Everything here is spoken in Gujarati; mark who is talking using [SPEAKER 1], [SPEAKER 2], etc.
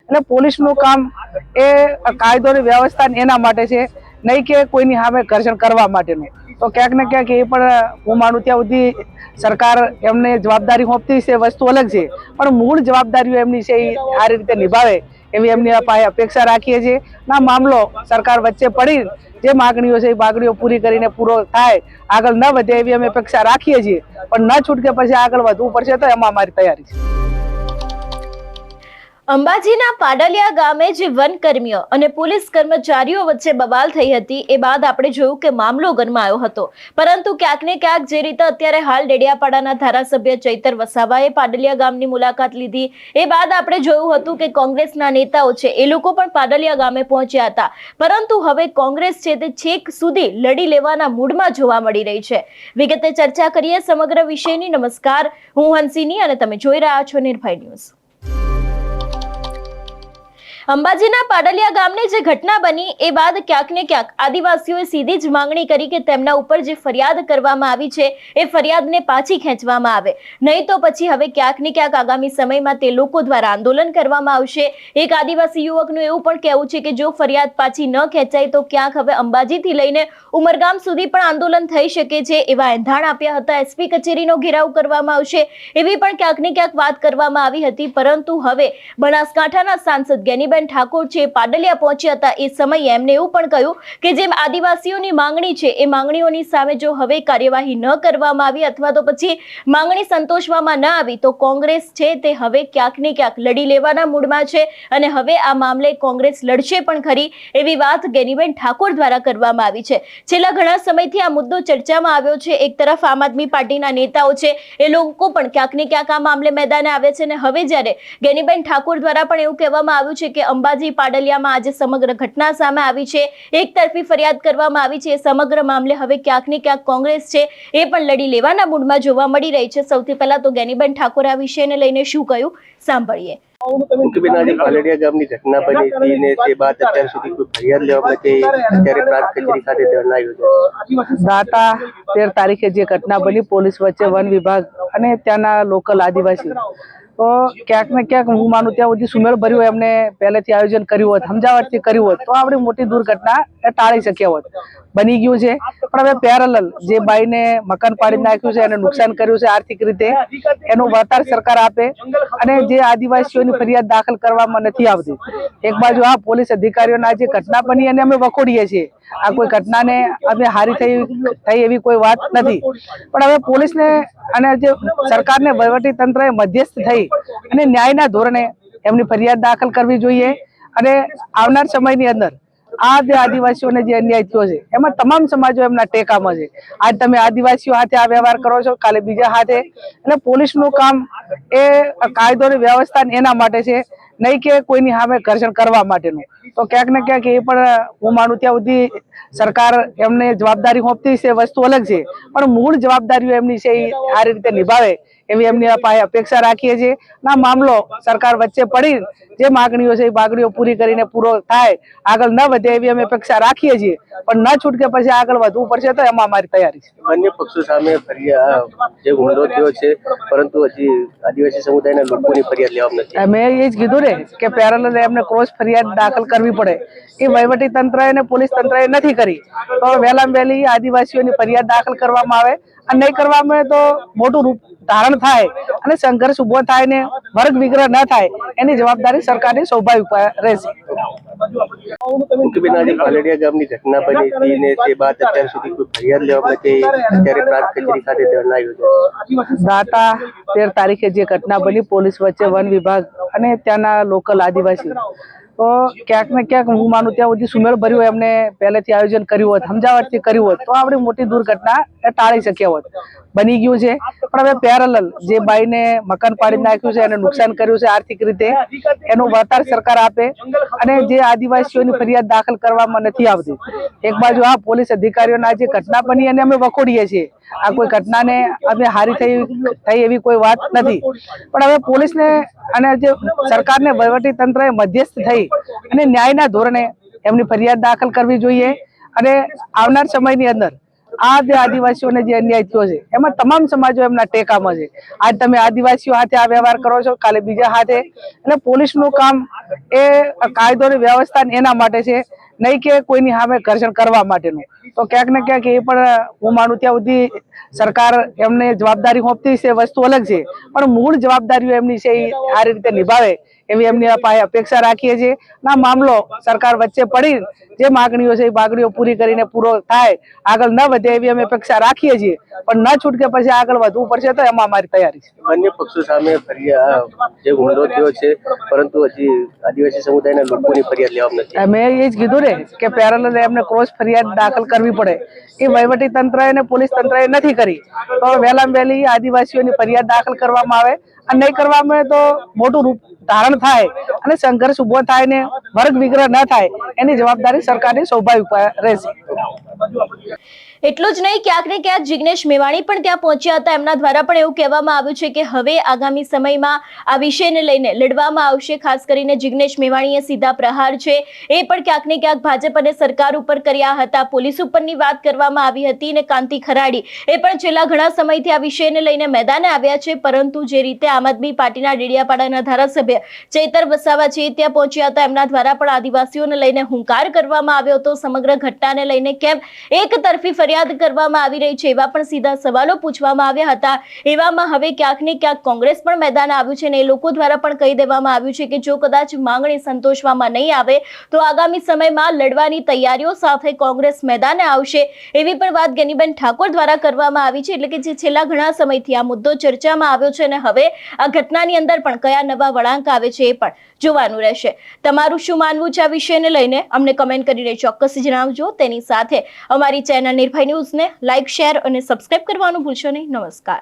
[SPEAKER 1] એટલે પોલીસનું કામ એ કાયદોની વ્યવસ્થા એના માટે છે, નહીં કે કોઈની સામે ઘર્ષણ કરવા માટેનું. તો ક્યાંક ને ક્યાંક એ પણ હું માનું ત્યાં સુધી સરકાર એમને જવાબદારી સોંપતી છે, વસ્તુ અલગ છે, પણ મૂળ જવાબદારીઓ એમની છે એ સારી રીતે નિભાવે એવી એમની પાસે અપેક્ષા રાખીએ છીએ. ના મામલો સરકાર વચ્ચે પડી જે માગણીઓ છે એ માગણીઓ પૂરી કરીને પૂરો થાય, આગળ ન વધે એવી અમે અપેક્ષા રાખીએ છીએ, પણ ન છૂટકે પછી આગળ વધવું પડશે તો એમાં અમારી તૈયારી છે.
[SPEAKER 2] અંબાજીના પાડલિયા ગામે જે વનકર્મીઓ અને પોલીસ કર્મચારીઓ વચ્ચે બબાલ થઈ હતી એ બાદ આપણે જોયું કે મામલો ગરમાયો હતો, પરંતુ ક્યાંક ને ક્યાંક જે રીતે અત્યારે હાલ ડેડિયાપાડાના ધારાસભ્ય ચૈતર વસાવાએ પાડલિયા ગામની મુલાકાત લીધી એ બાદ આપણે જોયું હતું કે કોંગ્રેસના નેતાઓ છે એ લોકો પણ પાડલિયા ગામે પહોંચ્યા હતા, પરંતુ હવે કોંગ્રેસ છે તે છેક સુધી લડી લેવાના મૂડમાં જોવા મળી રહી છે. વિગતે ચર્ચા કરીએ સમગ્ર વિષયની. નમસ્કાર, હું હંસિની અને તમે જોઈ રહ્યા છો નિર્ભય ન્યૂઝ. અંબાજીના પાડલિયા ગામની જે ઘટના બની એ બાદ ક્યાંક ને ક્યાંક આદિવાસીઓએ સીધી જ માંગણી કરી કે તેમના ઉપર જે ફરિયાદ કરવામાં આવી છે એ ફરિયાદને પાછી ખેંચવામાં આવે, નહીં તો પછી હવે ક્યાંક ને ક્યાંક આગામી સમયમાં તે લોકો દ્વારા આંદોલન કરવામાં આવશે. એક આદિવાસી યુવકનું એવું પણ કહેવું છે કે જો ફરિયાદ પાછી ન ખેંચાય તો ક્યાંક હવે અંબાજીથી લઈને ઉમરગામ સુધી પણ આંદોલન થઈ શકે છે એવા એંધાણ આપ્યા હતા. એસપી કચેરીનો ઘેરાવ કરવામાં આવશે એવી પણ ક્યાંક ને ક્યાંક વાત કરવામાં આવી હતી, પરંતુ હવે બનાસકાંઠાના સાંસદ ગેનીબેન ઠાકોર છે પાડલિયા પહોંચ્યા હતા એ સમયે એમને એવું પણ કહ્યું કે જે આદિવાસીઓની માંગણી છે એ માંગણીઓની સામે જો હવે કાર્યવાહી ન કરવામાં આવી અથવા તો પછી માંગણી સંતોષવામાં ન આવી તો કોંગ્રેસ છે તે હવે ક્યાંક ને ક્યાંક લડી લેવાના મૂડમાં છે અને હવે આ મામલે કોંગ્રેસ લડશે પણ ખરી એવી વાત ગેનીબેન ઠાકોર દ્વારા કરવામાં આવી છે. છેલ્લા ઘણા સમયથી આ મુદ્દો ચર્ચામાં આવ્યો છે. એક તરફ આમ આદમી પાર્ટીના નેતાઓ છે એ લોકો પણ ક્યાંક ને ક્યાંક આ મામલે મેદાને આવે છે અને હવે જ્યારે ગેનીબેન ઠાકોર દ્વારા પણ એવું કહેવામાં આવ્યું છે કે અંબાજી પાડલિયામાં આજે સમગ્ર ઘટના સામે આવી છે, એક તરફી ફરિયાદ કરવામાં આવી છે, સમગ્ર મામલે હવે ક્યાંક ને ક્યાંક કોંગ્રેસ છે એ પણ લડી લેવાના મૂડમાં જોવા મળી રહી છે. સૌથી પહેલા તો ગેનીબેન ઠાકોર આ વિષયને લઈને શું કહ્યું સાંભળીએ.
[SPEAKER 3] પાડલિયા ગામની ઘટના બની હતી ને તે બાદ અત્યાર સુધી કોઈ ફરિયાદ લેવા માટે અત્યારે પ્રાંત કચેરી ખાતે ધરણા યોજાયા.
[SPEAKER 1] દાતા 13 તારીખે જે ઘટના બની પોલીસ વચ્ચે વન વિભાગ અને ત્યાંના લોકલ આદિવાસી, તો ક્યાંક ને ક્યાંક હું માનું ત્યાં સુધી સુમેળ ભર્યું એમને પહેલેથી આયોજન કર્યું હોત, સમજાવટથી કર્યું હોત તો આપણી મોટી દુર્ઘટના એ ટાળી શક્યા હોત. બની ગયું છે, પણ હવે પેરેલલ જે બાઈને મકાન પાડી નાખ્યું છે એને નુકસાન કર્યું છે આર્થિક રીતે, એનું વળતર સરકાર આપે અને જે આદિવાસીઓની ફરિયાદ દાખલ કરવામાં નથી આવતી. એક બાજુ આ પોલીસ અધિકારીઓના જે ઘટના બની એને અમે વખોડીએ છીએ, આ કોઈ ઘટનાને અમે હારી થઈ એવી કોઈ વાત નથી, પણ હવે પોલીસને અને જે સરકારને વહીવટી તંત્રએ મધ્યસ્થ થઈ અને ન્યાયના ધોરણે એમની ફરિયાદ દાખલ કરવી જોઈએ અને આવનાર સમયની અંદર આ જે આદિવાસીઓને જે અન્યાય થયો છે એમાં તમામ સમાજો એમના ટેકામાં છે. આજ તમે આદિવાસીઓ સાથે આ વ્યવહાર કરો છો, કાલે બીજા સાથે, એટલે પોલીસનું કામ એ કાયદોની વ્યવસ્થા એના માટે છે, નહીં કે કોઈની સામે ઘર્ષણ કરવા માટેનું. તો ક્યાંક ને ક્યાંક એ પણ હું માનું ત્યાં સુધી સરકાર એમને જવાબદારી સોંપતી છે, વસ્તુ અલગ છે, પણ મૂળ જવાબદારીઓ એમની છે એ સારી રીતે નિભાવે એવી એમની પાસે અપેક્ષા રાખીએ છીએ. ના મામલો સરકાર વચ્ચે પડી જે માગણીઓ છે એ માગણીઓ પૂરી કરીને પૂરો થાય, આગળ ન વધે એવી અમે અપેક્ષા રાખીએ છીએ, પણ ન છૂટકે પછી આગળ વધવું પડશે તો એમાં અમારી તૈયારી છે.
[SPEAKER 3] બંને પક્ષો સામે જે હુમલો થયો છે, પરંતુ હજી આદિવાસી સમુદાયના લોકોની ફરિયાદ લેવા નથી.
[SPEAKER 1] મેં એ જ કીધું ને કે પેરેલલ એમને ક્રોસ ફરિયાદ દાખલ કરવી પડે, એ વહીવટી તંત્રએ અને પોલીસ તંત્રએ નથી કરી, તો વહેલામાં વહેલી આદિવાસીઓની ફરિયાદ દાખલ કરવામાં આવે અને નહીં કરવામાં તો મોટું રૂપ ધારણ થાય અને સંઘર્ષ ઉભો થાય ને વર્ગ વિગ્રહ ન થાય એની જવાબદારી સરકારની સ્વાભાવિક રહેશે.
[SPEAKER 3] પાડલિયા ગામની ઘટના બની હતી ને તે બાદ અત્યાર સુધી કોઈ ફરિયાદ લેવા માટે અત્યારે પ્રાંત કચેરી ખાતે ધરણા યોજાયા.
[SPEAKER 1] દાતા 13 તારીખે જે ઘટના બની પોલીસ વચ્ચે વન વિભાગ અને ત્યાંના લોકલ આદિવાસી, તો ક્યાંક ને ક્યાંક હું માનું ત્યાં સુધી સુમેળ ભર્યું એમને પહેલેથી આયોજન કર્યું હોત, સમજાવટથી કર્યું હોત તો આપણી મોટી દુર્ઘટના એ ટાળી શક્યા હોત. બની ગયું છે, પણ હવે પેરેલલ જે બાઈને મકાન પાડી નાખ્યું છે એને નુકસાન કર્યું છે આર્થિક રીતે, એનું વળતર સરકાર આપે અને જે આદિવાસીઓની ફરિયાદ દાખલ કરવામાં નથી આવતી. એક બાજુ આ પોલીસ અધિકારીઓના જે ઘટના બની એને અમે વખોડીએ છીએ, આ કોઈ ઘટનાને અમે હારી થઈ એવી કોઈ વાત નથી, પણ હવે પોલીસને અને જે સરકારને વહીવટી તંત્રએ મધ્યસ્થ થઈ અને ન્યાયના ધોરણે એમની ફરિયાદ દાખલ કરવી જોઈએ અને આવનાર સમયની અંદર આ જે આદિવાસીઓને જે અન્યાય થયો છે એમાં તમામ સમાજો એમના ટેકામાં છે. આજ તમે આદિવાસીઓ સાથે આ વ્યવહાર કરો છો, કાલે બીજા સાથે. એટલે પોલીસનું કામ એ કાયદો અને વ્યવસ્થા એના માટે છે, નહીં કે કોઈની સામે ઘર્ષણ કરવા માટેનું. તો ક્યાંક ને ક્યાંક એ પણ હું માનું ત્યાં સુધી સરકાર એમને જવાબદારી સોંપતી છે, વસ્તુ અલગ છે, પણ મૂળ જવાબદારીઓ એમની છે એ સારી રીતે નિભાવે એવી એમની પાસે અપેક્ષા રાખીએ છીએ. ના મામલો સરકાર વચ્ચે પડી જે માગણીઓ છે એ માગણીઓ પૂરી કરીને પૂરો થાય, આગળ ન વધે એવી અમે અપેક્ષા રાખીએ છીએ. પણ ન છૂટકે પછી આગળ વધવું પડશે તો એમાં અમારી તૈયારી છે.
[SPEAKER 3] બંને પક્ષો સામે ફરિયાદ જે હુમલો થયો છે, પરંતુ હજી આદિવાસી સમુદાયના લોકોની ફરિયાદ લેવામાં નથી.
[SPEAKER 1] મેં એ જ કીધું ને કે પેરેલલ એમને ક્રોસ ફરિયાદ દાખલ કરવી પડે, એ વહીવટી તંત્રએ અને પોલીસ તંત્રએ નથી કરી. તો વહેલામાં વહેલી આદિવાસીઓની ફરિયાદ દાખલ કરવામાં આવે, અને નહીં કરવામાં આવે તો મોટું રૂપ ધારણ થાય અને સંઘર્ષ ઉભો થાય ને વર્ગ વિગ્રહ ન થાય, એની જવાબદારી સરકારની સ્વાભાવિક રહેશે.
[SPEAKER 2] એટલું જ નહીં, ક્યાંક ને ક્યાંક જિગ્નેશ મેવાણી પણ ત્યાં પહોંચ્યા હતા. એમના દ્વારા પણ એવું કહેવામાં આવ્યું છે કે હવે આગામી સમયમાં આ વિષયને લઈને લડવામાં આવશે. ખાસ કરીને જિગ્નેશ મેવાણીએ સીધા પ્રહાર છે એ પણ ક્યાંક ને ક્યાંક ભાજપ અને સરકાર ઉપર કર્યા હતા. પોલીસ ઉપરની વાત કરવામાં આવી હતી અને કાંતિ ખરાડી એ પણ છેલ્લા ઘણા સમયથી આ વિષયને લઈને મેદાને આવ્યા છે. પરંતુ જે રીતે આમ આદમી પાર્ટીના ડેડિયાપાડાના ધારાસભ્ય ચૈતર વસાવા છે ત્યાં પહોંચ્યા હતા, એમના દ્વારા પણ આદિવાસીઓને લઈને હુંકાર કરવામાં આવ્યો હતો. સમગ્ર ઘટનાને લઈને કેમ એક તરફી ફરિયાદ કરવામાં આવી રહી છે એવા પણ સીધા સવાલો પૂછવામાં આવ્યા હતા. એવામાં હવે ક્યાંક ને ક્યાંક કોંગ્રેસ પણ મેદાને આવ્યું છે અને એ લોકો દ્વારા પણ કહી દેવામાં આવ્યું છે કે જો કદાચ માંગણી સંતોષવામાં નહીં આવે તો આગામી સમયમાં લડવાની તૈયારીઓ સાથે કોંગ્રેસ મેદાને આવશે એવી પણ વાત ગેનીબેન ઠાકોર દ્વારા કરવામાં આવી છે. એટલે કે જે છેલ્લા ઘણા સમયથી આ મુદ્દો ચર્ચામાં આવ્યો છે અને હવે આ ઘટનાની અંદર પણ કયા નવા વળાંક આવે છે એ પણ જોવાનું રહેશે. તમારું શું માનવું છે આ વિષયને લઈને અમને કમેન્ટ કરીને ચોક્કસ જણાવજો. તેની સાથે અમારી ચેનલ નિર્ભય ન્યૂઝને લાઇક, શેર અને સબસ્ક્રાઇબ કરવાનું ભૂલશો નહીં. નમસ્કાર.